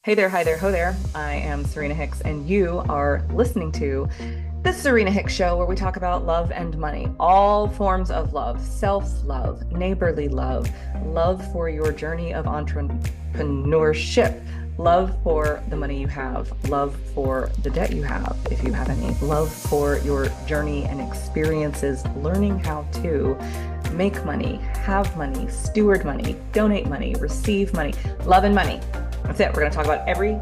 Hey there, hi there, ho there. I am Serena Hicks, and you are listening to the Serena Hicks Show, where we talk about love and money, all forms of love, self-love, neighborly love, love for your journey of entrepreneurship, love for the money you have, love for the debt you have, if you have any, love for your journey and experiences, learning how to make money, have money, steward money, donate money, receive money, love and money. That's it. We're going to talk about every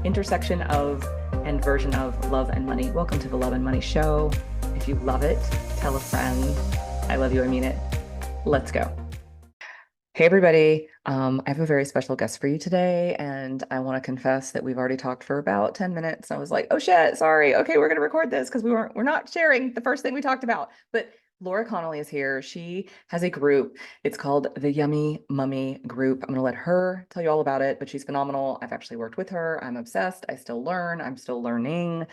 intersection of and version of love and money. Welcome to the Love and Money Show. If you love it, tell a friend. I love you. I mean it. Let's go. Hey, everybody. I have a very special guest for you today, and I want to confess that we've already talked for about 10 minutes. I was like, oh shit, sorry. Okay, we're going to record this because we're not sharing the first thing we talked about. But Laura Conley is here. She has a group. It's called the Yummy Mummy Group. I'm going to let her tell you all about it, but she's phenomenal. I've actually worked with her. I'm obsessed. I still learn. I'm still learning.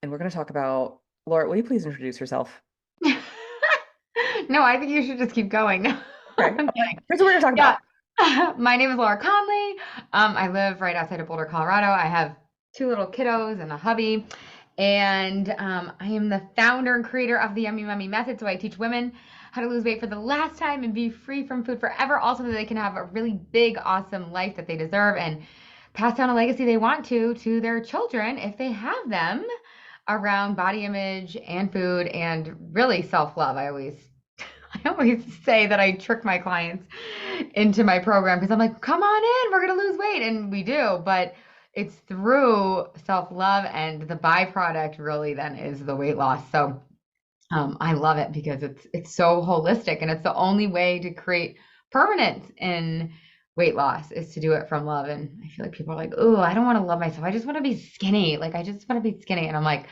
And we're going to talk about, Laura, will you please introduce yourself? No, I think you should just keep going. Okay. I'm kidding. Here's what we're going to talk Yeah. about. My name is Laura Conley. I live right outside of Boulder, Colorado. I have two little kiddos and a hubby. And I am the founder and creator of the Yummy Mummy Method. So I teach women how to lose weight for the last time and be free from food forever. Also, that they can have a really big, awesome life that they deserve and pass down a legacy they want to their children if they have them around body image and food and really self-love. I always say that I trick my clients into my program because I'm like, come on in, we're gonna lose weight, and we do, but it's through self-love, and the byproduct really then is the weight loss. So I love it because it's so holistic, and it's the only way to create permanence in weight loss is to do it from love. And I feel like people are like, oh, I don't want to love myself. I just want to be skinny. Like I just want to be skinny. And I'm like,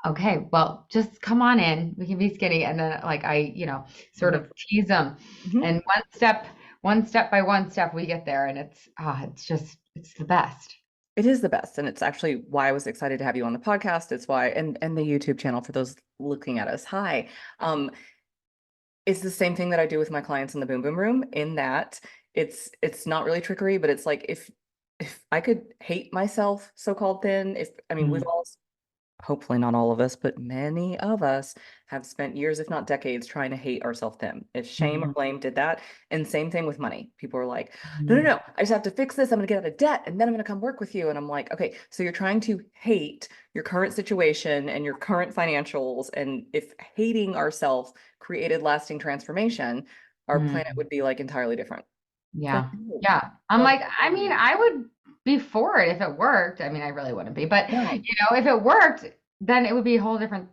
okay, well, just come on in. We can be skinny. And then like sort of tease them. Mhm. And one step by one step, we get there. And it's the best. It is the best. And it's actually why I was excited to have you on the podcast. It's why, and the YouTube channel for those looking at us. Hi. Um, it's the same thing that I do with my clients in the Boom Boom Room, in that it's not really trickery, but it's like if I could hate myself so-called thin, if I mean we've Mm, all, hopefully not all of us, but many of us have spent years, if not decades, trying to hate ourselves thin. If shame or mm, blame did that. And same thing with money. People are like, no, no, mm, no, I just have to fix this. I'm going to get out of debt and then I'm going to come work with you. And I'm like, okay, so you're trying to hate your current situation and your current financials. And if hating ourselves created lasting transformation, our planet mm. would be like entirely different. It's like, Yeah. no, Yeah. I'm love like, I mean, I would be for it if it worked. I mean, I really wouldn't be, but no. if it worked, then it would be a whole different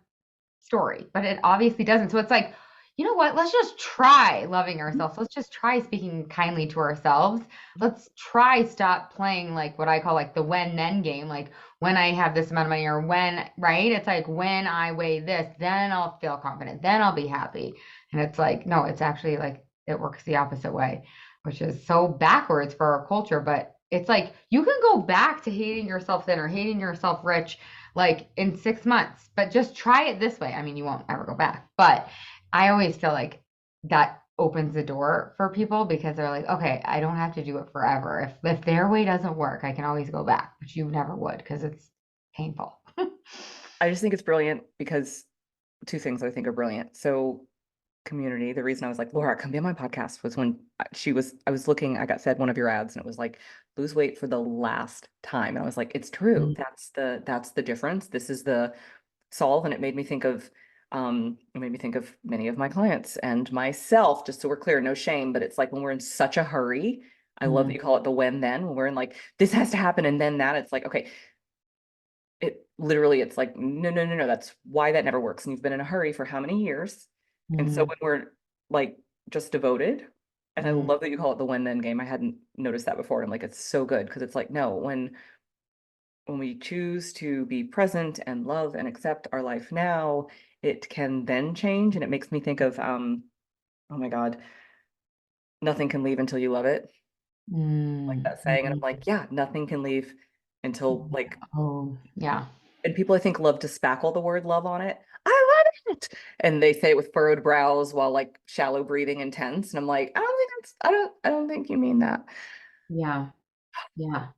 story, but it obviously doesn't. So it's like, you know what? Let's just try loving ourselves. Let's just try speaking kindly to ourselves. Let's try stop playing like what I call like the when then game. Like when I have this amount of money or when, right? It's like when I weigh this, then I'll feel confident, then I'll be happy. And it's like, no, it's actually like it works the opposite way, which is so backwards for our culture. But it's like you can go back to hating yourself thin or hating yourself rich like in 6 months, but just try it this way. I mean, you won't ever go back, but I always feel like that opens the door for people because they're like, okay, I don't have to do it forever. If their way doesn't work, I can always go back, but you never would because it's painful. I just think it's brilliant because two things I think are brilliant. So community, the reason I was like, Laura, come be on my podcast was when I was looking, I got fed one of your ads and it was like, lose weight for the last time. And I was like, it's true. Mm, That's the difference. This is the solve. And it made me think of many of my clients and myself, just so we're clear, no shame, but it's like when we're in such a hurry, I love that mm, you call it the when then, when we're in like, this has to happen and then that, it's like, okay, it literally, it's like, no, no, no, no, that's why that never works. And you've been in a hurry for how many years? And so mm, when we're like just devoted, and I mm, love that you call it the when then game. I hadn't noticed that before. I'm like, it's so good because it's like, no, when we choose to be present and love and accept our life now, it can then change. And it makes me think of oh my God, nothing can leave until you love it. Like mm, that saying. And I'm mm. like, yeah, nothing can leave until like, Oh, yeah. and people I think love to spackle the word love on it. I love it. And they say it with furrowed brows while like shallow breathing and tense. And I'm like, I don't think you mean that. Yeah. Yeah.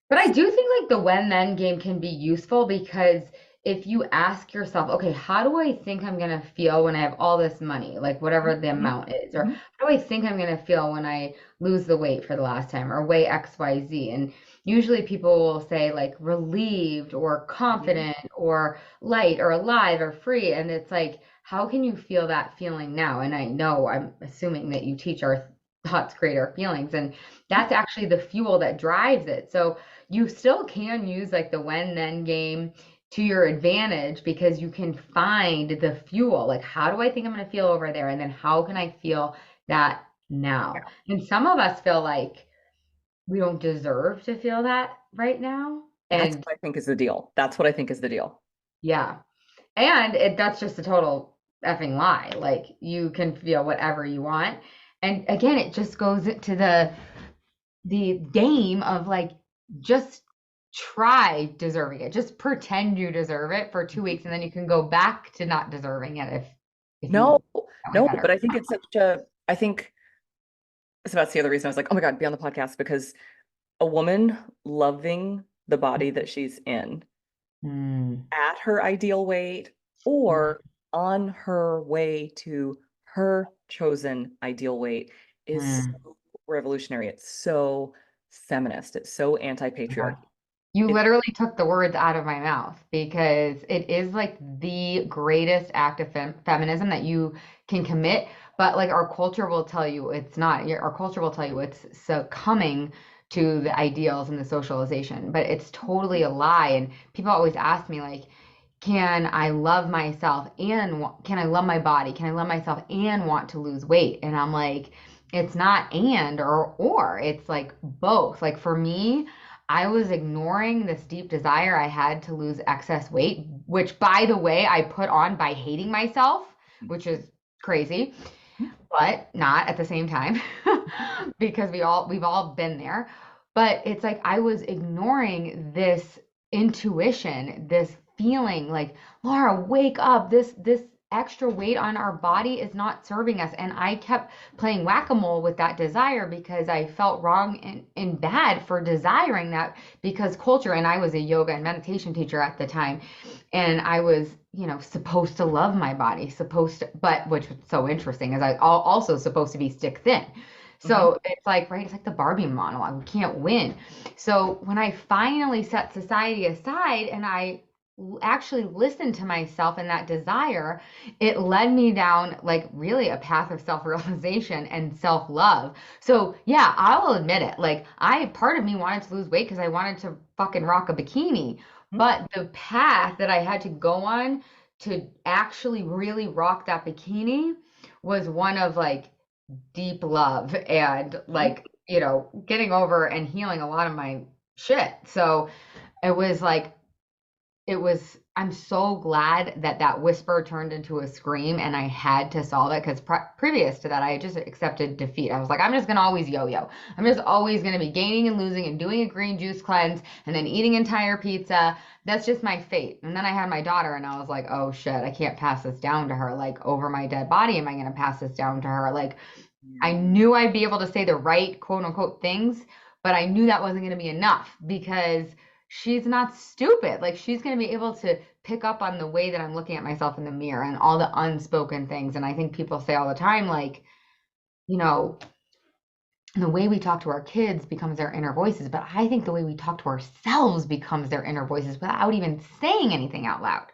But I do think like the when then game can be useful because if you ask yourself, okay, how do I think I'm gonna feel when I have all this money, like whatever the Mhm, amount is, or mhm, how do I think I'm gonna feel when I lose the weight for the last time or weigh XYZ? And usually people will say like relieved or mhm. confident or light or alive or free. And it's like, how can you feel that feeling now? And I know I'm assuming that you teach our thoughts create our feelings, and that's actually the fuel that drives it. So you still can use like the when then game to your advantage because you can find the fuel. Like, how do I think I'm going to feel over there? And then how can I feel that now? And some of us feel like we don't deserve to feel that right now. That's And what I think is the deal. That's what I think is the deal. yeah, and that's just a total effing lie. Like, you can feel whatever you want. And again, it just goes to the game of like just try deserving it. Just pretend you deserve it for 2 weeks and then you can go back to not deserving it if No, you that way no, better. but I think it's such a, I think, so that's the other reason I was like, oh my God, be on the podcast because a woman loving the body that she's in Mm, at her ideal weight mm, or on her way to her chosen ideal weight is mm. so revolutionary. It's so feminist. It's so Yeah. anti-patriarchy. You It's literally took the words out of my mouth because it is like the greatest act of feminism that you can commit. But like our culture will tell you it's not. Our culture will tell you it's succumbing to the ideals and the socialization. But it's totally a lie. And people always ask me like, can I love myself and can I love my body? Can I love myself and want to lose weight? And I'm like, it's not and or it's like both. Like for me, I was ignoring this deep desire I had to lose excess weight, which by the way, I put on by hating myself, which is crazy, but not at the same time because we've all been there. But it's like I was ignoring this intuition, this feeling like, Laura, wake up. This extra weight on our body is not serving us. And I kept playing whack-a-mole with that desire because I felt wrong and bad for desiring that because culture, and I was a yoga and meditation teacher at the time, and I was, supposed to love my body, supposed to, but which was so interesting is also supposed to be stick thin. Mhm. So it's like, right, it's like the Barbie monologue. We can't win. So when I finally set society aside and I actually listened to myself and that desire, it led me down like really a path of self-realization and self-love. So yeah, I'll admit it. Like part of me wanted to lose weight because I wanted to fucking rock a bikini. But the path that I had to go on to actually really rock that bikini was one of like deep love and Mhm. like, getting over and healing a lot of my shit. So it was like I'm so glad that that whisper turned into a scream and I had to solve it because previous to that I just accepted defeat. I was like, I'm just gonna always yo-yo. I'm just always gonna be gaining and losing and doing a green juice cleanse and then eating entire pizza. That's just my fate. And then I had my daughter and I was like, oh shit, I can't pass this down to her. Like over my dead body am I gonna pass this down to her? Like I Yeah. knew I'd be able to say the right quote unquote things, but I knew that wasn't going to be enough because she's not stupid. Like she's going to be able to pick up on the way that I'm looking at myself in the mirror and all the unspoken things. And I think people say all the time, like, you know, the way we talk to our kids becomes their inner voices, but I think the way we talk to ourselves becomes their inner voices without even saying anything out loud.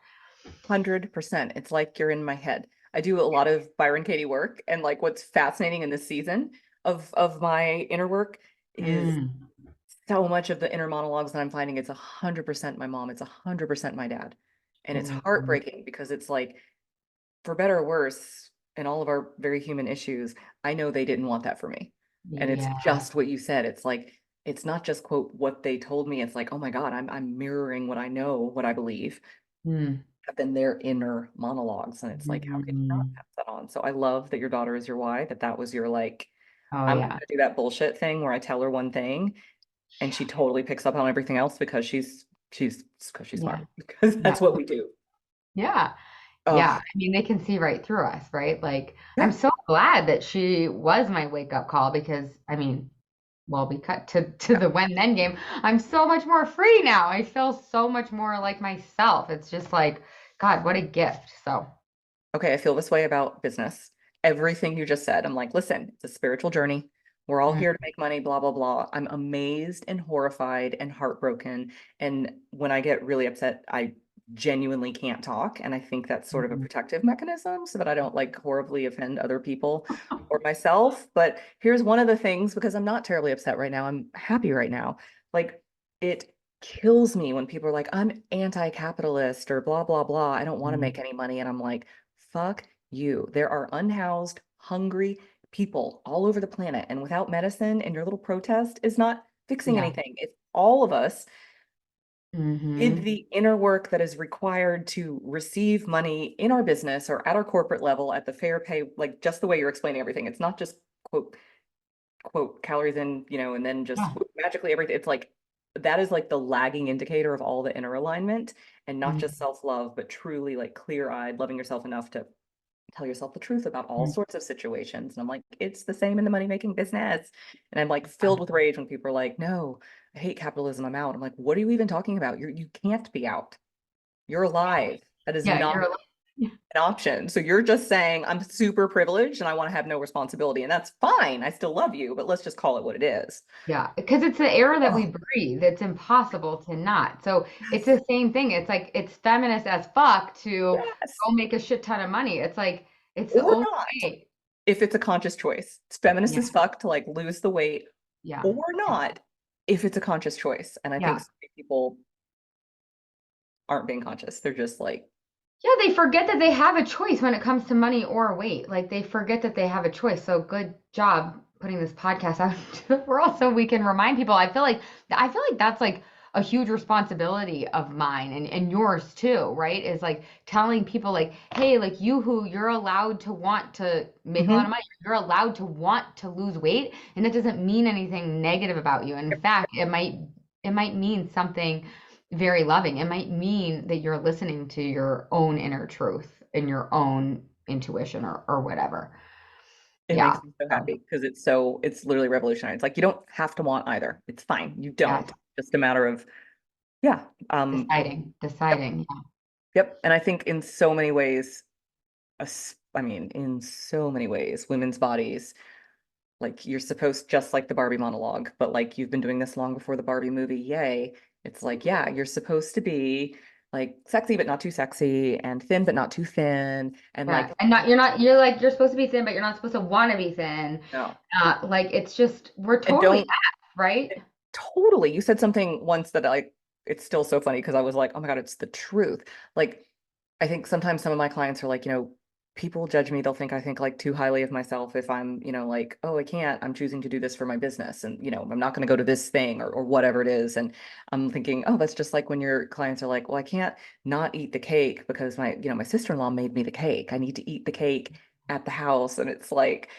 100%. It's like you're in my head. I do a lot of Byron Katie work, and like what's fascinating in this season of my inner work is Mm, so much of the inner monologues that I'm finding it's 100% my mom, it's 100% my dad. And it's mm, heartbreaking because it's like, for better or worse, in all of our very human issues, I know they didn't want that for me. And it's yeah. just what you said. It's like, it's not just quote what they told me. It's like, oh my God, I'm mirroring what I know, what I believe Mm, have been their inner monologues. And it's like, how could you not mm. pass that on? So I love that your daughter is your why, that was your like, Oh, I'm not yeah. gonna do that bullshit thing where I tell her one thing and she totally picks up on everything else because she's Yeah. smart. Because Yeah. that's what we do. Yeah. Yeah. Oh, I mean, they can see right through us, right? Like, I'm yeah. so glad that she was my wake up call because, I mean, well, we cut to the when then game. I'm so much more free now. I feel so much more like myself. It's just like, God, what a gift. So, Okay, I feel this way about business. Everything you just said, I'm like, listen, it's a spiritual journey. We're all mm, here to make money, blah, blah, blah. I'm amazed and horrified and heartbroken. And when I get really upset, I genuinely can't talk. And I think that's sort of a mhm. protective mechanism so that I don't like horribly offend other people or myself. But here's one of the things, because I'm not terribly upset right now. I'm happy right now. Like it kills me when people are like, I'm anti-capitalist or blah, blah, blah. I don't want to make Mhm. any money. And I'm like, fuck you. There are unhoused, hungry people all over the planet. And without medicine and your little protest is not fixing Yeah. anything. If all of us did Hmm. the inner work that is required to receive money in our business or at our corporate level at the fair pay, like just the way you're explaining everything, it's not just quote calories in, and then just Yeah. magically everything. It's like that is like the lagging indicator of all the inner alignment and not just Mhm. self-love, but truly like clear-eyed, loving yourself enough to tell yourself the truth about all sorts of situations. And I'm like, it's the same in the money making business. And I'm like filled with rage when people are like, no, I hate capitalism. I'm out. I'm like, what are you even talking about? You can't be out. You're alive. That is Yeah, not you're like, an option. So you're just saying I'm super privileged and I want to have no responsibility. And that's fine. I still love you, but let's just call it what it is. yeah, because it's the air that we Oh, breathe. It's impossible to not. So it's yes. the same thing. It's like it's feminist as fuck to Yes. go make a shit ton of money. It's like it's the Or only not way. if it's a conscious choice. It's feminist Yeah, as fuck to like lose the weight yeah, or not if it's a conscious choice. And I think yeah. so many people aren't being conscious. They're just like, Yeah, they forget that they have a choice when it comes to money or weight. Like they forget that they have a choice. So good job putting this podcast out into the world so we can remind people. I feel like that's like a huge responsibility of mine and yours too, right? Is like telling people like, hey, like you're allowed to want to make a lot of mhm. money. You're allowed to want to lose weight, and it doesn't mean anything negative about you. In fact, it might mean something very loving. It might mean that you're listening to your own inner truth and your own intuition or whatever. It Yeah. makes me so So, happy because it's literally revolutionary. It's like you don't have to want either. It's fine. You yes. don't. Just a matter of, yeah. Deciding, Yep. deciding. Yep. And I think in so many ways, I mean, in so many ways, women's bodies, like you're supposed just like the Barbie monologue, but like you've been doing this long before the Barbie movie, yay. It's like, yeah, you're supposed to be like sexy but not too sexy and thin but not too thin and Yeah. like And you're supposed to be thin, but you're not supposed to want to be thin. no. Like it's just, we're And totally don't at, right? and totally. You said something once that like it's still so funny because I was like, oh my God, it's the truth. Like I think sometimes some of my clients are like, people judge me. They'll think I think like too highly of myself if I'm, like, oh, I can't. I'm choosing to do this for my business. And, I'm not going to go to this thing or whatever it is. And I'm thinking, oh, that's just like when your clients are like, well, I can't not eat the cake because my sister-in-law made me the cake. I need to eat the cake at the house. And it's like,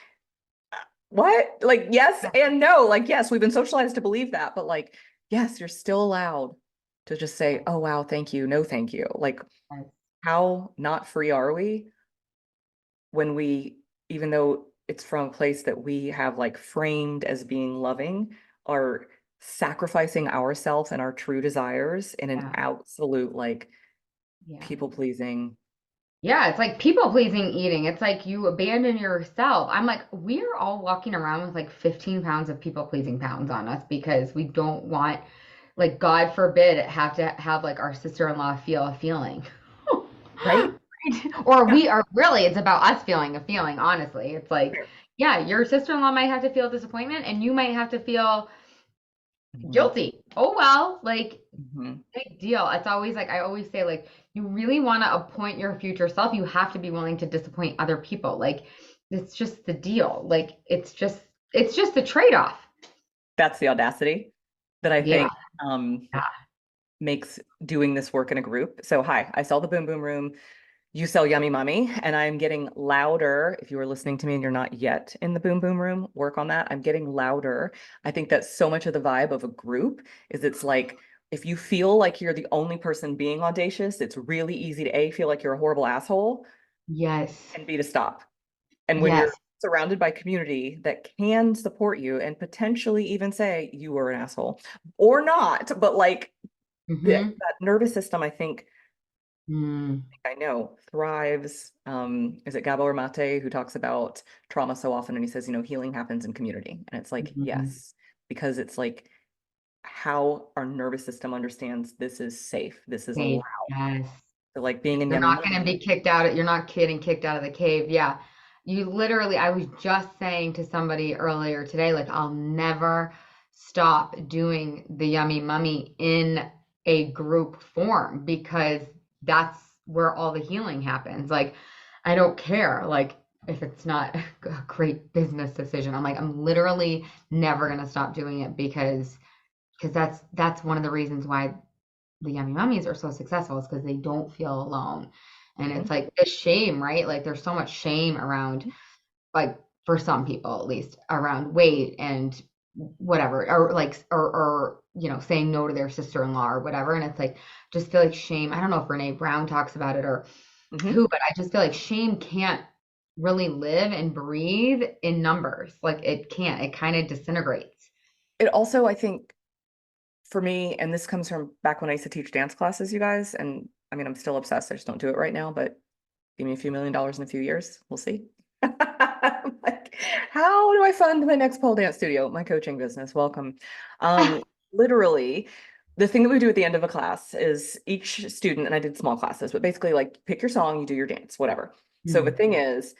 what? Like, yes and no. Like, yes, we've been socialized to believe that, but like, yes, you're still allowed to just say, oh, wow, thank you. No, thank you. Like, Yes. how not free are we when we, even though it's from a place that we have like framed as being loving, are sacrificing ourselves and our true desires in an Yeah. absolute like Yeah. people pleasing. Yeah, it's like people pleasing eating. It's like you abandon yourself. I'm like, we're all walking around with like 15 pounds of people pleasing pounds on us because we don't want, like, God forbid, have to have like our sister-in-law feel a feeling. Right? Or Yeah. we are really, it's about us feeling a feeling, honestly. It's like, yeah, your sister-in-law might have to feel disappointment and you might have to feel Mhm. guilty. Oh well, like Mhm. big deal. It's always like I always say, like, you really want to appoint your future self, you have to be willing to disappoint other people. Like it's just the deal. Like it's just the trade-off. That's the audacity that I Yeah. think um, Yeah. makes doing this work in a group. So, hi, I sell the Boom Boom Room. You sell Yummy Mummy, and I'm getting louder. If you are listening to me and you're not yet in the Boom Boom Room, work on that. I'm getting louder. I think that's so much of the vibe of a group is it's like if you feel like you're the only person being audacious, it's really easy to A, feel like you're a horrible asshole Yes. and B, to stop. And when you're Yes. surrounded by community that can support you and potentially even say you were an asshole or not, but like Mm-hmm. that nervous system, I think Mm, I know thrives. Is it Gabor Mate who talks about trauma so often, and he says, healing happens in community, and it's like mhm. yes, because it's like how our nervous system understands this is safe, this is allowed. Safe. Yes. So like being in You're Yummy not going to Mummy. be kicked out. You're not getting kicked out of the cave. Yeah. You literally, I was just saying to somebody earlier today, like, I'll never stop doing the Yummy Mummy in a group form because that's where all the healing happens. Like, I don't care. Like, if it's not a great business decision, I'm like, I'm literally never going to stop doing it because that's one of the reasons why the yummy mummies are so successful is because they don't feel alone. And Mhm. it's like the shame, right? Like there's so much shame around, like for some people at least, around weight and whatever, or like, or saying no to their sister-in-law or whatever. And it's like, just feel like shame. I don't know if Brene Brown talks about it or Mhm. who, but I just feel like shame can't really live and breathe in numbers. Like it can't, it kind of disintegrates. It also, I think, for me, and this comes from back when I used to teach dance classes, you guys, and I mean, I'm still obsessed. I just don't do it right now, but give me a few $1 million in a few years. We'll see. Like, how do I fund my next pole dance studio? My coaching business. Welcome. Literally, the thing that we do at the end of a class is each student, and I did small classes, but basically like pick your song, you do your dance, whatever. So the Mm, thing is,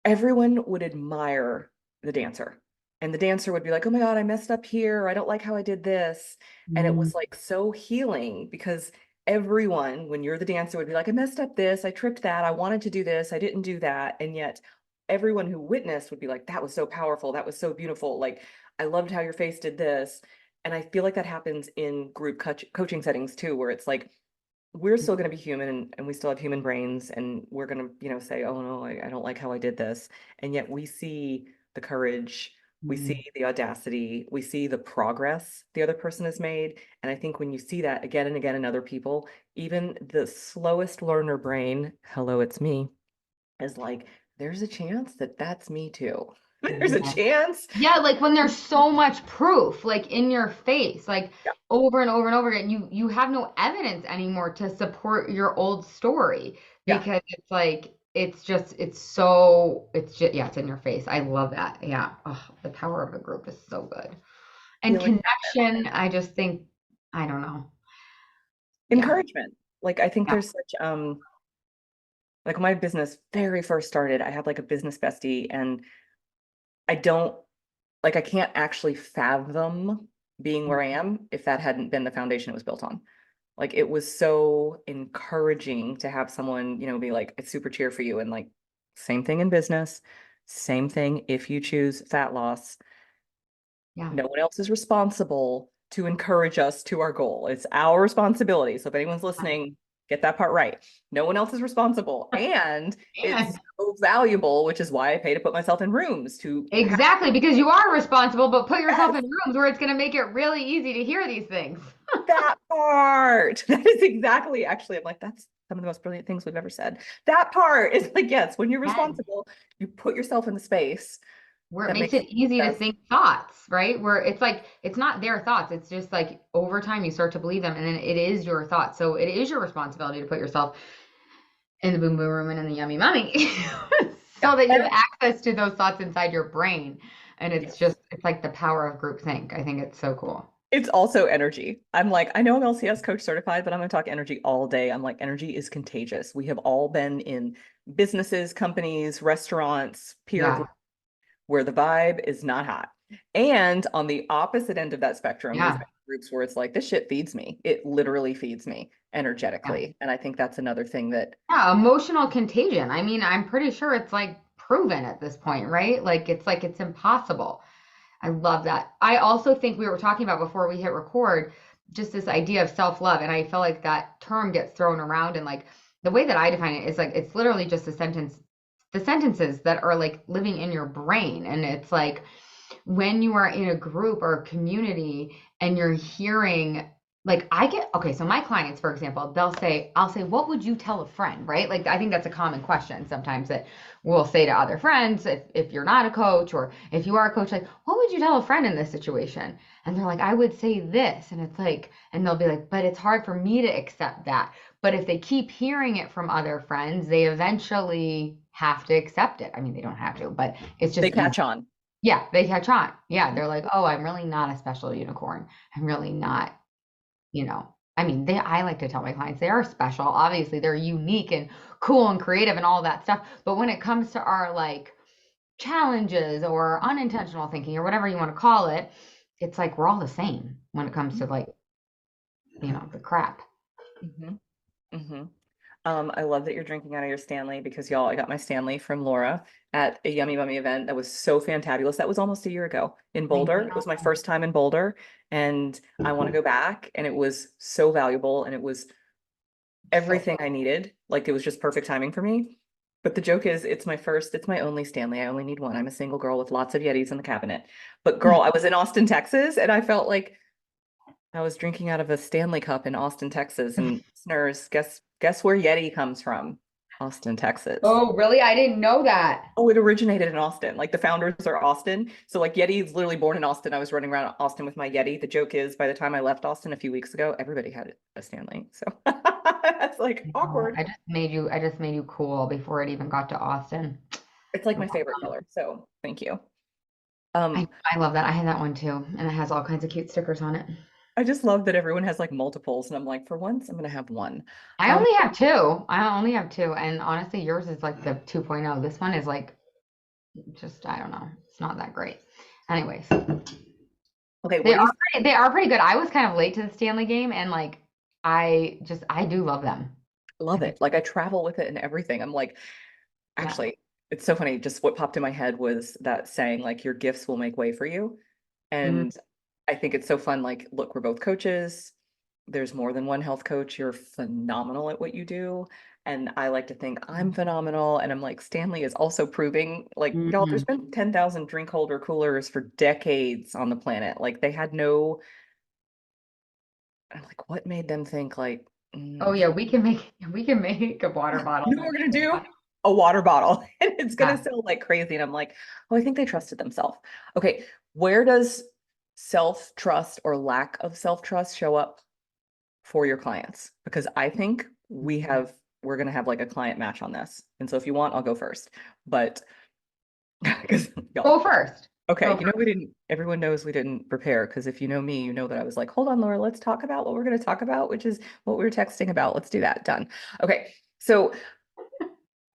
everyone would admire the dancer. And the dancer would be like, oh my God, I messed up here. I don't like how I did this. And it mm, was like so healing because everyone, when you're the dancer, would be like, I messed up this. I tripped that. I wanted to do this. I didn't do that. And yet everyone who witnessed would be like, that was so powerful. That was so beautiful. Like, I loved how your face did this. And I feel like that happens in group coaching settings too, where it's like, we're still going to be human and we still have human brains and we're going to say, oh no, I don't like how I did this. And yet we see the courage, we see mm. the audacity, we see the progress the other person has made. And I think when you see that again and again in other people, even the slowest learner brain, hello, it's me, is like, there's a chance that that's me too. There's a Yeah. chance. Yeah, like when there's so much proof, like in your face, like Yeah. over and over and over again, you have no evidence anymore to support your old story Yeah. because it's like it's just it's just yeah, it's in your face. I love that. Yeah. Oh, the power of a group is so good. And Feeling connection, I just think I don't know. Yeah. encouragement. Like I think Yeah. there's such like when my business very first started, I had like a business bestie and I don't like I can't actually fathom being where I am if that hadn't been the foundation it was built on. Like it was so encouraging to have someone, be like, I super cheer for you. And like same thing in business, same thing if you choose fat loss. Yeah. No one else is responsible to encourage us to our goal. It's our responsibility. So if anyone's listening, get that part right. No one else is responsible. And it's And so valuable, which is why I pay to put myself in rooms to have exactly, because you are responsible, but put yourself yes, in rooms where it's going to make it really easy to hear these things. that part. That is exactly, actually, I'm like, that's some of the most brilliant things we've ever said. That part is like, yes, when you're Yes. responsible, you put yourself in the space Where it that makes makes it easy to best. think thoughts, right? Where it's like it's not their thoughts. It's just like over time you start to believe them and then it is your thoughts. So it is your responsibility to put yourself in the boom boom room and in the yummy mummy Yeah. so that you And have access to those thoughts inside your brain. And yes. it's like the power of group think. I think it's so cool. It's also energy. I'm like, I know I'm LCS coach certified, but I'm going to talk energy all day. I'm like, energy is contagious. We have all been in businesses, companies, restaurants, peer Yeah. group where the vibe is not hot. And on the opposite end of that spectrum, we've Yeah. got groups where it's like, this shit feeds me. It literally feeds me Yeah. energetically. And I think that's another thing that, Yeah, emotional contagion. I mean, I'm pretty sure it's like proven at this point, right? Like it's impossible. I love that. I also think we were talking about before we hit record, just this idea of self-love. And I feel like that term gets thrown around. And like the way that I define it is like it's literally just a sentence, the sentences that are like living in your brain. And it's like when you are in a group or a community and you're hearing like I get okay, so my clients, for example, I'll say, what would you tell a friend, right? Like I think that's a common question sometimes that we'll say to other friends if you're not a coach or if you are a coach, like, what would you tell a friend in this situation? And they're like, I would say this. And it's like, and they'll be like, but it's hard for me to accept that. But if they keep hearing it from other friends, they eventually have to accept it. I mean, they don't have to, but it's They just easy. catch on. Yeah, they catch on. Yeah, they're like, oh, I'm really not a special unicorn. I'm really not, I mean, I like to tell my clients they are special. Obviously, they're unique and cool and creative and all that stuff. But when it comes to our like challenges or unintentional thinking or whatever you want to call it, it's like we're all the same when it comes to like, the crap. Hmm. Hmm. I love that you're drinking out of your Stanley because y'all, I got my Stanley from Laura at a Yummy Mummy event that was so fantabulous. That was almost a year ago in I Boulder. It was my first time in Boulder, and I want to go back. And it was so valuable, and it was So, everything I needed. Like it was just perfect timing for me. But the joke is, it's my only Stanley. I only need one. I'm a single girl with lots of Yetis in the cabinet. But girl, I was in Austin, Texas, and I felt like I was drinking out of a Stanley cup in Austin, Texas. And listeners, guess where Yeti comes from? Austin, Texas. oh, really? I didn't know that. Oh, it originated in Austin. Like the founders are Austin. So like Yeti's literally born in Austin. I was running around Austin with my Yeti. The joke is by the time I left Austin a few weeks ago, everybody had a Stanley. So that's like No, awkward. I just made you cool before it even got to Austin. It's like my favorite color. So thank you. I, Um, I love that. I had that one too, and it has all kinds of cute stickers on it. I just love that everyone has like multiples, and I'm like, for once, I'm gonna have one. I Um, only have two. I only have two, and honestly, yours is like the 2.0. This one is like just I don't know. It's not that great. Anyways, okay, what do you they are pretty good. I was kind of late to the Stanley game, and like I do love them. I love think it? Like I travel with it and everything. I'm like, yeah. actually, it's so funny. Just what popped in my head was that saying, like, your gifts will make way for you. Mm, And I think it's so fun. Like, look, we're both coaches. There's more than one health coach. You're phenomenal at what you do. And I like to think I'm phenomenal. And I'm like, Stanley is also proving, like, y'all, there's mhm. been 10,000 drink holder coolers for decades on the planet. Like, they had no, I'm like, what made them think, like, Oh mm, yeah, we can make a water bottle. you know what we're gonna do? A water bottle, and it's gonna Yeah. sell like crazy. And I'm like, oh, I think they trusted themselves. Okay, where does self-trust or lack of self-trust show up for your clients? Because I think we're gonna have like a client match on this. And so if you want, I'll go first. But because Go y'all, first. okay, Go we first. didn't, everyone knows we didn't prepare because if you know me, you know that I was like, hold on, Laura, let's talk about what we're gonna talk about, which is what we were texting about. Let's do that. Done. Okay. So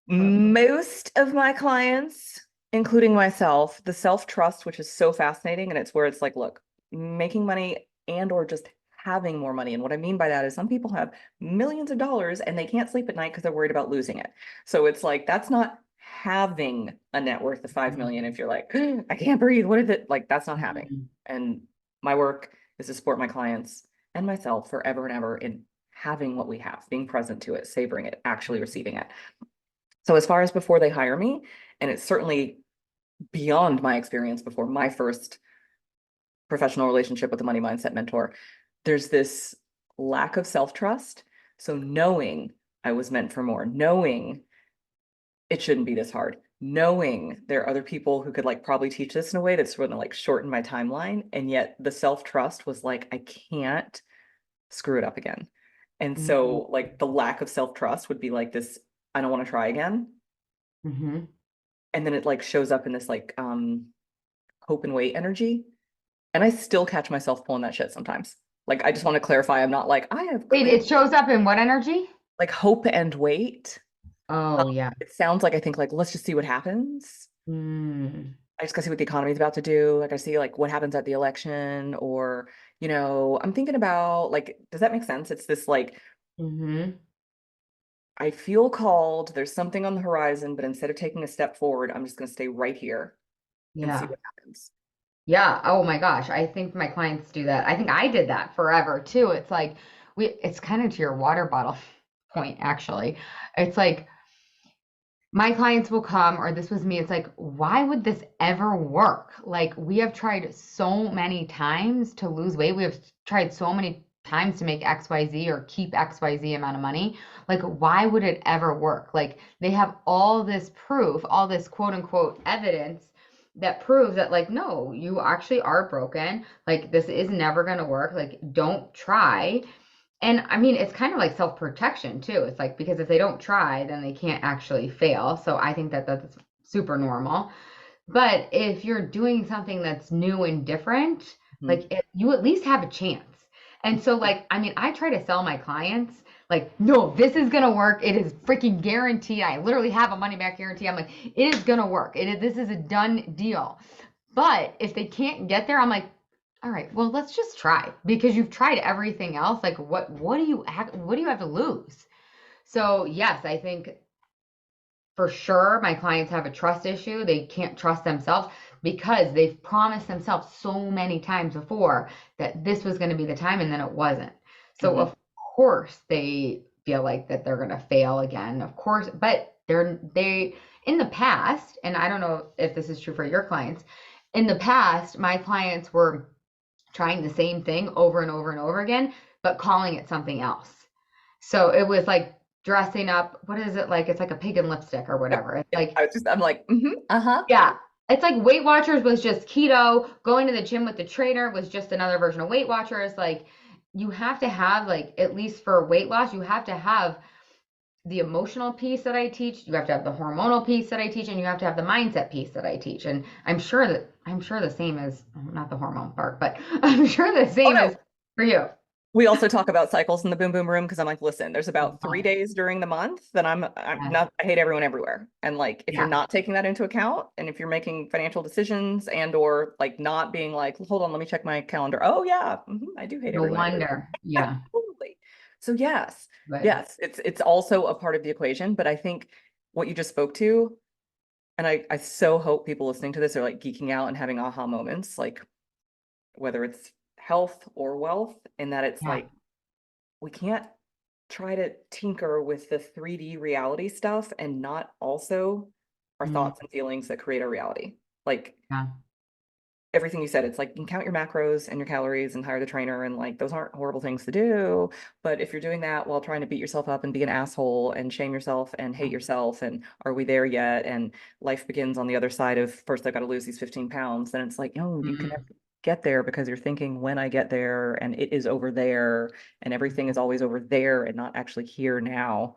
most of my clients, including myself, the self-trust, which is so fascinating, and it's where it's like, look, making money and or just having more money. And what I mean by that is some people have millions of dollars and they can't sleep at night because they're worried about losing it. So it's like that's not having a net worth of 5 million if you're like, I can't breathe. What is it? Like that's not having. Mhm. And my work is to support my clients and myself forever and ever in having what we have, being present to it, savoring it, actually receiving it. So as far as before they hire me, and it's certainly beyond my experience before my first professional relationship with a money mindset mentor, there's this lack of self-trust. So knowing I was meant for more, knowing it shouldn't be this hard, knowing there are other people who could like probably teach this in a way that's going to like shorten my timeline. And yet the self-trust was like, I can't screw it up again. And Mhm. so like the lack of self-trust would be like this, I don't want to try again. Mhm. And then it like shows up in this like hope and wait energy. And I still catch myself pulling that shit sometimes. Like I just want to clarify, I'm not like I have Wait, clear it shows up in what energy? like hope and wait. Um, Oh yeah. it sounds like I think like let's just see what happens. Mm. I just gotta see what the economy is about to do. I gotta see like what happens at the election, or I'm thinking about like, does that make sense? It's this like Mhm. I feel called, there's something on the horizon, but instead of taking a step forward, I'm just gonna stay right here and see Yeah. what happens. Yeah. Oh my gosh. I think my clients do that. I think I did that forever too. It's like it's kind of to your water bottle point, actually. It's like my clients will come, or this was me. It's like, why would this ever work? Like, we have tried so many times to lose weight. We have tried so many times to make XYZ or keep XYZ amount of money. Like, why would it ever work? Like, they have all this proof, all this quote unquote evidence that proves that, like, no, you actually are broken. Like, this is never going to work. Like, don't try. And I mean, it's kind of like self-protection too. It's like, because if they don't try, then they can't actually fail. So I think that that's super normal. But if you're doing something that's new and different, Mhm. like you at least have a chance. And so, like, I mean, I try to sell my clients, like, no, this is gonna work. It is freaking guaranteed. I literally have a money back guarantee. I'm like, it is gonna work. This is a done deal. But if they can't get there, I'm like, all right, well, let's just try because you've tried everything else. Like, what do you have to lose? So yes, I think for sure my clients have a trust issue. They can't trust themselves because they've promised themselves so many times before that this was going to be the time and then it wasn't. So Mhm. of course they feel like that they're going to fail again. Of course, but they in the past, and I don't know if this is true for your clients, in the past my clients were trying the same thing over and over and over again, but calling it something else. So it was like dressing up. What is it like? It's like a pig in lipstick or Yep. whatever. It's Yep. like, I'm like, uh-huh. yeah. It's like Weight Watchers was just keto. Going to the gym with the trainer was just another version of Weight Watchers. Like, you have to have, like, at least for weight loss, you have to have the emotional piece that I teach, you have to have the hormonal piece that I teach, and you have to have the mindset piece that I teach. And I'm sure the same is not the hormone part, but I'm sure the Oh same is no. for you. We also talk about cycles in the boom boom room because I'm like, listen, there's I about three love it. days during the month that I'm Yes. not, I hate everyone everywhere. And like, if you're Yeah. not taking that into account and if you're making financial decisions and or like not being like, hold on, let me check my calendar. Oh yeah, I do hate No everyone everywhere. wonder. Yeah. Totally. So yes, But yes, it's also a part of the equation. But I think what you just spoke to, and I so hope people listening to this are like geeking out and having aha moments, like whether it's health or wealth, in that it's yeah. like we can't try to tinker with the 3D reality stuff and not also our Mm, thoughts and feelings that create our reality. Like yeah. everything you said, it's like you can count your macros and your calories and hire the trainer, and like those aren't horrible things to do. But if you're doing that while trying to beat yourself up and be an asshole and shame yourself and hate yourself, and are we there yet? And life begins on the other side of first I've got to lose these 15 pounds. Then it's like, no, you can never Mm. get there because you're thinking when I get there and it is over there and everything is always over there and not actually here now.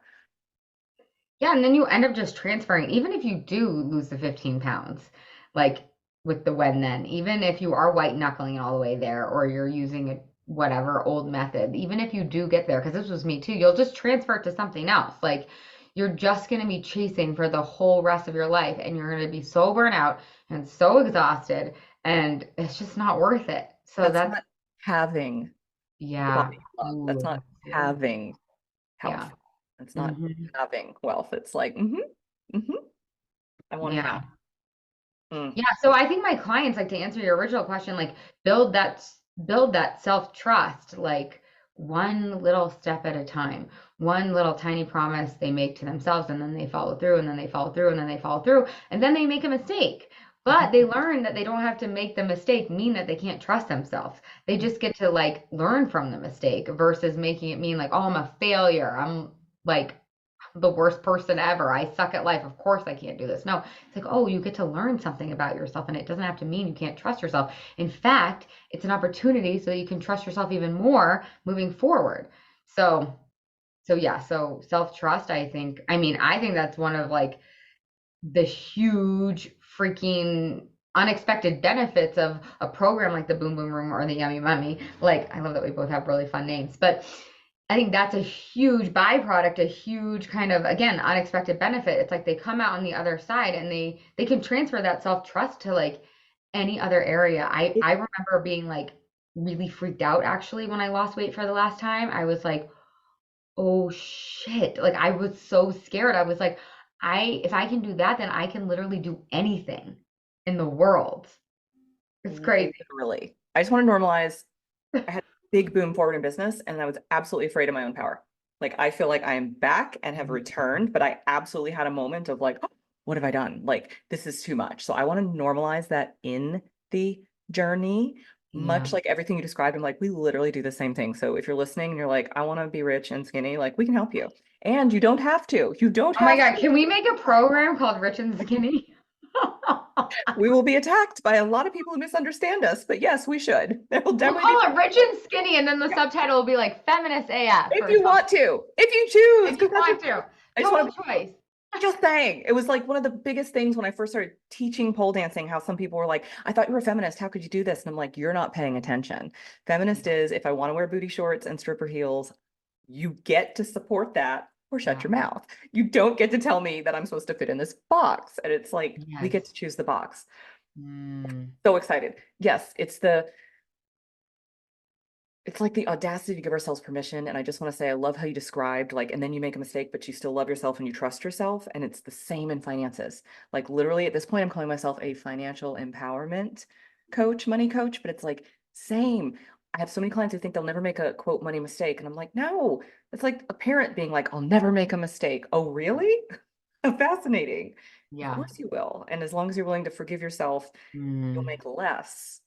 Yeah, and then you end up just transferring, even if you do lose the 15 pounds, like with the when then, even if you are white knuckling all the way there, or you're using a whatever old method, even if you do get there, because this was me too, you'll just transfer it to something else. Like, you're just going to be chasing for the whole rest of your life, and you're going to be so burnt out and so exhausted, and it's just not worth it. So That's that's, not having the yeah. body you love. That's Ooh, not that's good. having Yeah. health. It's not Hmm. having wealth. It's like, hmm I want to have. Yeah. Mm. Yeah, so I think my clients, like, to answer your original question, like, build that self-trust, like, one little step at a time, one little tiny promise they make to themselves, and then they follow through, and then they follow through, and then they follow through, and then they make a mistake. But they learn that they don't have to make the mistake mean that they can't trust themselves. They just get to, like, learn from the mistake versus making it mean like, oh, I'm a failure. I'm like the worst person ever. I suck at life. Of course I can't do this. No, it's like, oh, you get to learn something about yourself, and it doesn't have to mean you can't trust yourself. In fact, it's an opportunity so you can trust yourself even more moving forward. So, so self-trust, I think that's one of, like, the huge freaking unexpected benefits of a program like the Boom Boom Room or the Yummy Mummy. Like, I love that we both have really fun names, but I think that's a huge byproduct, a huge kind of, again, unexpected benefit. It's like they come out on the other side and they can transfer that self-trust to, like, any other area. It, I remember being, like, really freaked out actually when I lost weight for the last time. I was like, oh shit. Like, I was so scared. I was like, if I can do that, then I can literally do anything in the world. It's crazy. literally, I just want to normalize. I had a big boom forward in business and I was absolutely afraid of my own power. Like I feel like I am back and have returned, but I absolutely had a moment of like, oh, what have I done? Like this is too much. So I want to normalize that in the journey, much Yeah. like everything you described. I'm like, we literally do the same thing. So if you're listening and you're like, I want to be rich and skinny, like we can help you. And you don't have to. You don't Oh my have God, to. can we make a program called Rich and Skinny? We will be attacked by a lot of people who misunderstand us, but yes, we should. There will We'll definitely be call it people Rich who are and Skinny, and then the subtitle will be like Feminist AF if or you something. want to, if you choose, If you because that's what want to. I just want Total to choice. just saying. It was like one of the biggest things when I first started teaching pole dancing, how some people were like, I thought you were a feminist. How could you do this? And I'm like, you're not paying attention. Feminist Yeah. is if I want to wear booty shorts and stripper heels, you get to support that or shut Yeah. your mouth. You don't get to tell me that I'm supposed to fit in this box. And it's like, we Yes. get to choose the box. Mm. So excited. Yes, it's like the audacity to give ourselves permission. And I just want to say, I love how you described, like, and then you make a mistake, but you still love yourself and you trust yourself. And it's the same in finances. Like, literally, at this point, I'm calling myself a financial empowerment coach, money coach, but it's like, same. I have so many clients who think they'll never make a quote money mistake. And I'm like, no, it's like a parent being like, I'll never make a mistake. Oh, really? Fascinating. Of Yeah. course you will. And as long as you're willing to forgive yourself, you'll Mm. make less.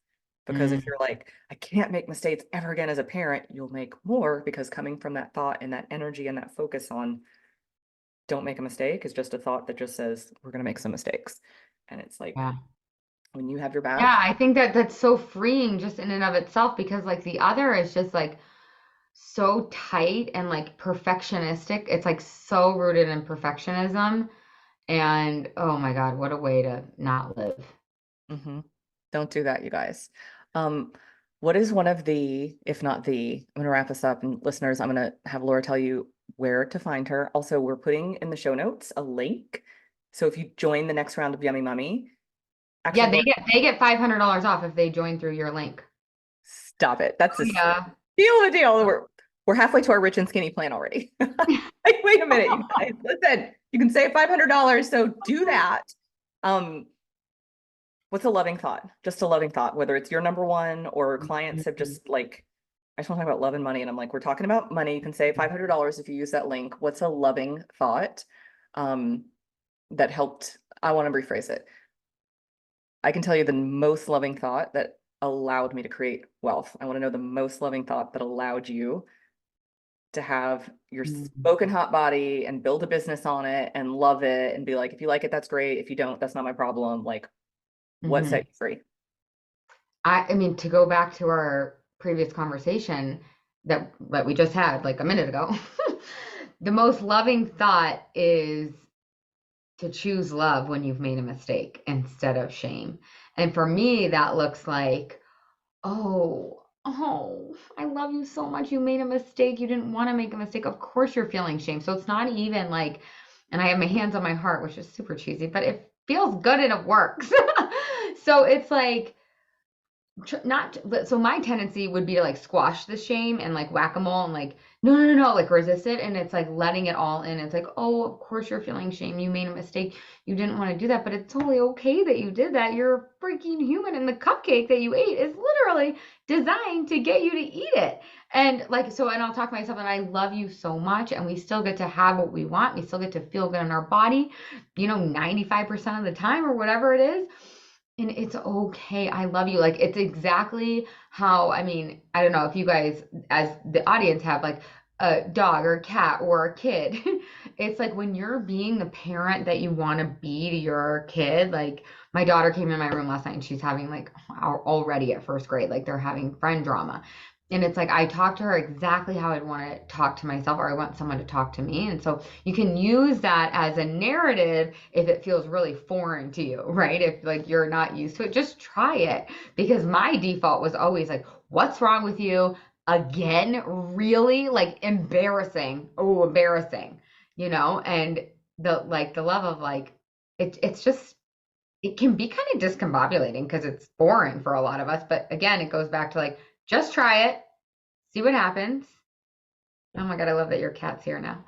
Because Mm. if you're like, I can't make mistakes ever again as a parent, you'll make more because coming from that thought and that energy and that focus on don't make a mistake is just a thought that just says, we're going to make some mistakes. And it's like, Yeah. when you have your Yeah, back, I think that that's so freeing just in and of itself because like the other is just like so tight and like perfectionistic. It's like so rooted in perfectionism. And oh my God, what a way to not live. mhm, don't do that, you guys. Um, what is one of the, if not the, I'm going to wrap this up and listeners, I'm going to have Laura tell you where to find her. Also, we're putting in the show notes a link. So if you join the next round of Yummy Mummy, actually, Yeah, Laura, they get $500 off if they join through your link. stop it. That's Oh a yeah. deal of a deal. We're halfway to our rich and skinny plan already. Like, wait a minute, you guys. Listen, you can save $500, so do that. Um, what's a loving thought? Just a loving thought, whether it's your number one or clients have Mhm. just like, I just want to talk about love and money. And I'm like, we're talking about money. You can save $500 if you use that link. What's a loving thought um, that helped? I want to rephrase it. I can tell you the most loving thought that allowed me to create wealth. I want to know the most loving thought that allowed you to have your Mhm. smoking hot body and build a business on it and love it and be like, if you like it, that's great. If you don't, that's not my problem. Like, what set Mhm. you free? I mean, to go back to our previous conversation that we just had like a minute ago, the most loving thought is to choose love when you've made a mistake instead of shame. And for me, that looks like, oh, I love you so much. You made a mistake. You didn't want to make a mistake. Of course you're feeling shame. So it's not even like, and I have my hands on my heart, which is super cheesy, but it feels good and it works. So it's like, not so my tendency would be to like squash the shame and like whack-a-mole and like no, like resist it, and it's like letting it all in. It's like, oh, of course you're feeling shame, you made a mistake, you didn't want to do that, but it's totally okay that you did that. You're a freaking human, and the cupcake that you ate is literally designed to get you to eat it. And like, so, and I'll talk to myself, and I love you so much, and we still get to have what we want, we still get to feel good in our body, 95% of the time or whatever it is. And it's okay. I love you. Like, it's exactly how, I mean, I don't know if you guys, as the audience, have like a dog or a cat or a kid. It's like when you're being the parent that you want to be to your kid. Like, my daughter came in my room last night and she's having like already at first grade, like they're having friend drama. And it's like I talk to her exactly how I'd want to talk to myself, or I want someone to talk to me. And so you can use that as a narrative if it feels really foreign to you, right? If like you're not used to it, just try it. Because my default was always like, what's wrong with you? Again, really like embarrassing. Oh, embarrassing, and the love of like it's just it can be kind of discombobulating because it's boring for a lot of us. But again, it goes back to like, just try it, see what happens. Oh my God, I love that your cat's here now.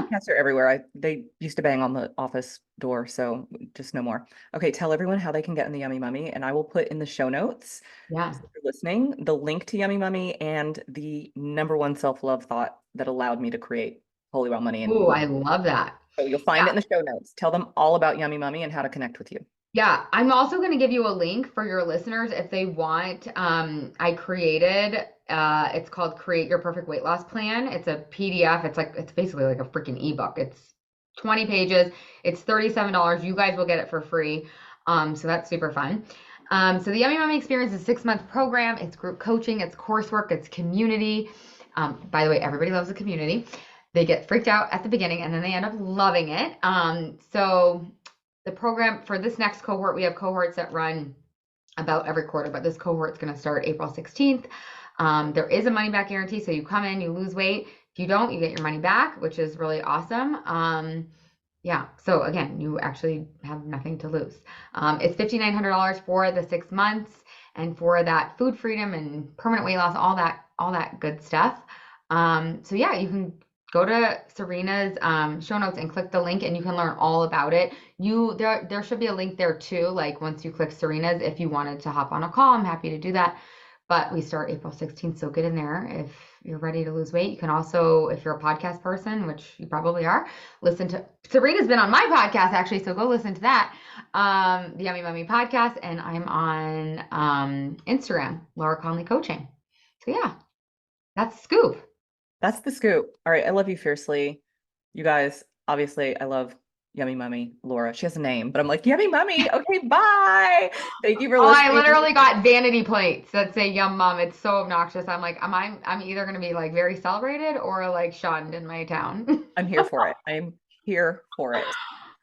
Cats are everywhere. They used to bang on the office door, so just no more. Okay, tell everyone how they can get in the Yummy Mummy, and I will put in the show notes, Yeah. just if you're listening, the link to Yummy Mummy and the number one self-love thought that allowed me to create Holy Well Money. And Ooh, I love that. so you'll find it Yeah. in the show notes. Tell them all about Yummy Mummy and how to connect with you. Yeah, I'm also going to give you a link for your listeners if they want. I created, it's called Create Your Perfect Weight Loss Plan. It's a PDF. It's basically like a freaking ebook. It's 20 pages. It's $37. You guys will get it for free. So that's super fun. So the Yummy Mommy Experience is a 6-month program. It's group coaching, it's coursework, it's community. By the way, everybody loves a community. They get freaked out at the beginning and then they end up loving it. So the program for this next cohort, we have cohorts that run about every quarter, but this cohort's going to start April 16th. There is a money back guarantee. So you come in, you lose weight. If you don't, you get your money back, which is really awesome. Yeah. So again, you actually have nothing to lose. It's $5,900 for the 6 months and for that food freedom and permanent weight loss, all that good stuff. So yeah, you can go to Serena's show notes and click the link and you can learn all about it. There should be a link there too, like once you click Serena's, if you wanted to hop on a call, I'm happy to do that. But we start April 16th, so get in there if you're ready to lose weight. You can also, if you're a podcast person, which you probably are, listen to Serena's been on my podcast actually, so go listen to that. The Yummy Mummy podcast, and I'm on Instagram, Laura Conley Coaching. So yeah, that's the scoop. That's the scoop. All right. I love you fiercely. You guys, obviously, I love Yummy Mummy, Laura. She has a name, but I'm like, Yummy Mummy. Okay, bye. Thank you for listening. I literally got vanity plates that say Yum Mom. It's so obnoxious. I'm like, I'm either gonna be like very celebrated or like shunned in my town. I'm here for it. I'm here for it.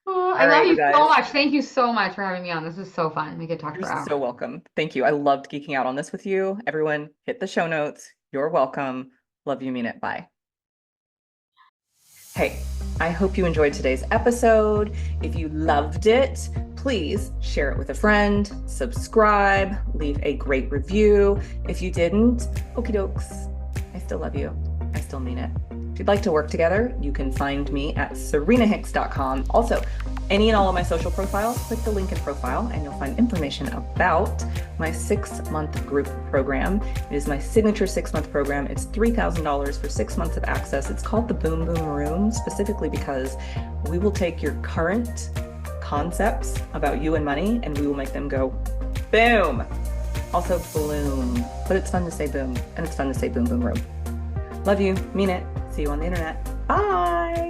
Oh, I love you so much. Thank you so much for having me on. This is so fun. We could talk for hours. You're so welcome. Thank you. I loved geeking out on this with you. Everyone, hit the show notes. You're welcome. Love you, mean it. Bye. Hey, I hope you enjoyed today's episode. If you loved it, please share it with a friend, subscribe, leave a great review. If you didn't, okie dokes. I still love you. I still mean it. If you'd like to work together, you can find me at serenahicks.com. Also, any and all of my social profiles, click the link in profile and you'll find information about my 6-month group program. It is my signature 6-month program. It's $3,000 for 6 months of access. It's called the Boom Boom Room, specifically because we will take your current concepts about you and money and we will make them go boom. Also bloom, but it's fun to say boom and it's fun to say boom boom room. Love you, mean it. See you on the internet. Bye.